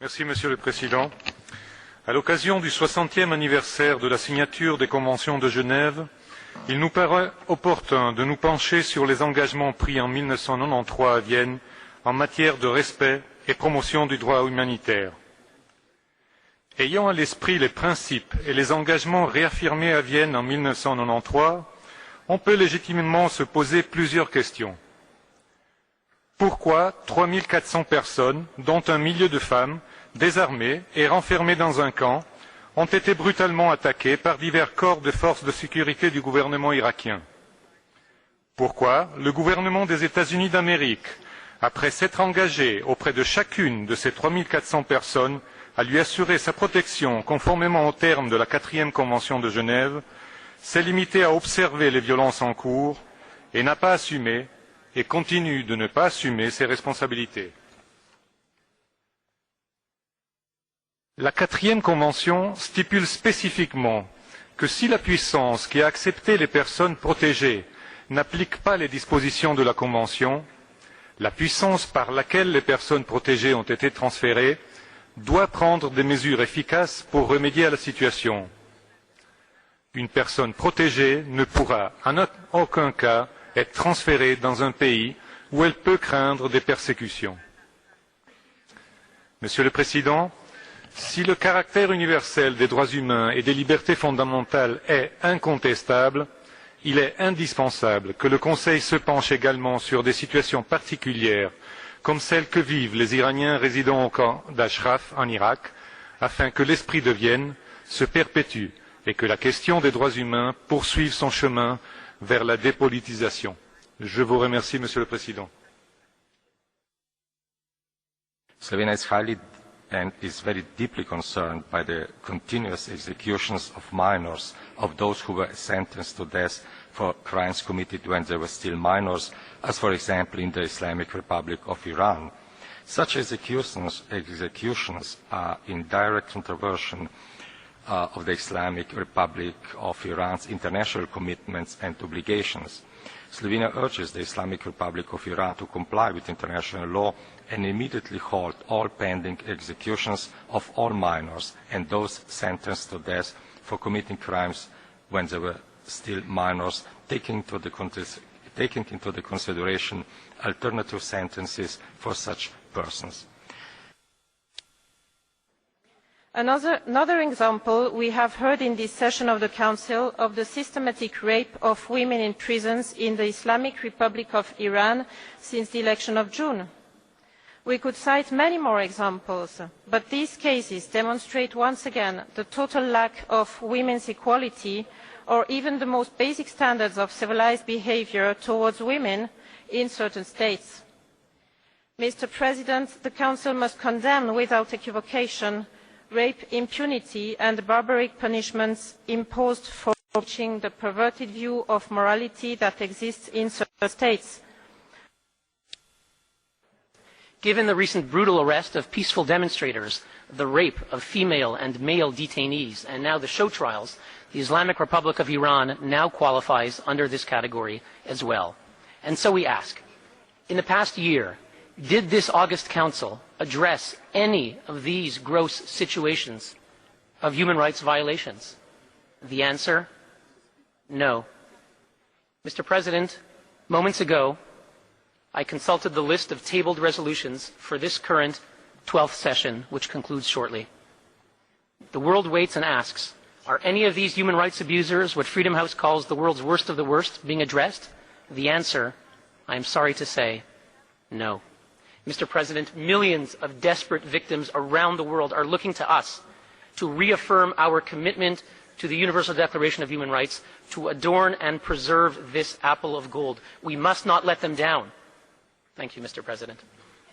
Monsieur le Président. À l'occasion du 60e anniversaire de la signature des conventions de Genève, il nous paraît opportun de nous pencher sur les engagements pris en 1993 à Vienne en matière de respect et promotion du droit humanitaire. Ayant à l'esprit les principes et les engagements réaffirmés à Vienne en 1993, on peut légitimement se poser plusieurs questions. Pourquoi 3400 personnes, dont un millier de femmes, désarmées et renfermées dans un camp, ont été brutalement attaquées par divers corps de forces de sécurité du gouvernement irakien? Pourquoi le gouvernement des États-Unis d'Amérique, après s'être engagé auprès de chacune de ces 3400 personnes à lui assurer sa protection conformément aux termes de la 4e Convention de Genève, s'est limité à observer les violences en cours et n'a pas assumé et continue de ne pas assumer ses responsabilités? La 4e Convention stipule spécifiquement que si la puissance qui a accepté les personnes protégées n'applique pas les dispositions de la Convention, la puissance par laquelle les personnes protégées ont été transférées doit prendre des mesures efficaces pour remédier à la situation. Une personne protégée ne pourra en aucun cas être transférée dans un pays où elle peut craindre des persécutions. Monsieur le Président, si le caractère universel des droits humains et des libertés fondamentales est incontestable, il est indispensable que le Conseil se penche également sur des situations particulières comme celles que vivent les Iraniens résidant au camp d'Ashraf en Irak, afin que l'esprit de Vienne se perpétue et que la question des droits humains poursuive son chemin vers la dépolitisation. Je vous remercie, Monsieur le Président. Slovenia is highly and is very deeply concerned by the continuous executions of minors, of those who were sentenced to death for crimes committed when they were still minors, as for example in the Islamic Republic of Iran. Such executions are in direct contravention of the Islamic Republic of Iran's international commitments and obligations. Slovenia urges the Islamic Republic of Iran to comply with international law and immediately halt all pending executions of all minors and those sentenced to death for committing crimes when they were still minors, taking into the consideration alternative sentences for such persons. Another example we have heard in this session of the Council of the systematic rape of women in prisons in the Islamic Republic of Iran since the election of June. We could cite many more examples, but these cases demonstrate once again the total lack of women's equality or even the most basic standards of civilized behavior towards women in certain states. Mr. President, the Council must condemn without equivocation rape impunity and the barbaric punishments imposed for approaching the perverted view of morality that exists in certain states. Given the recent brutal arrest of peaceful demonstrators, the rape of female and male detainees, and now the show trials, the Islamic Republic of Iran now qualifies under this category as well. And so we ask, in the past year, did this August Council address any of these gross situations of human rights violations? The answer, no. Mr. President, moments ago, I consulted the list of tabled resolutions for this current 12th session, which concludes shortly. The world waits and asks, are any of these human rights abusers, what Freedom House calls the world's worst of the worst, being addressed? The answer, I'm sorry to say, no. Mr. President, millions of desperate victims around the world are looking to us to reaffirm our commitment to the Universal Declaration of Human Rights, to adorn and preserve this apple of gold. We must not let them down. Thank you, Mr. President.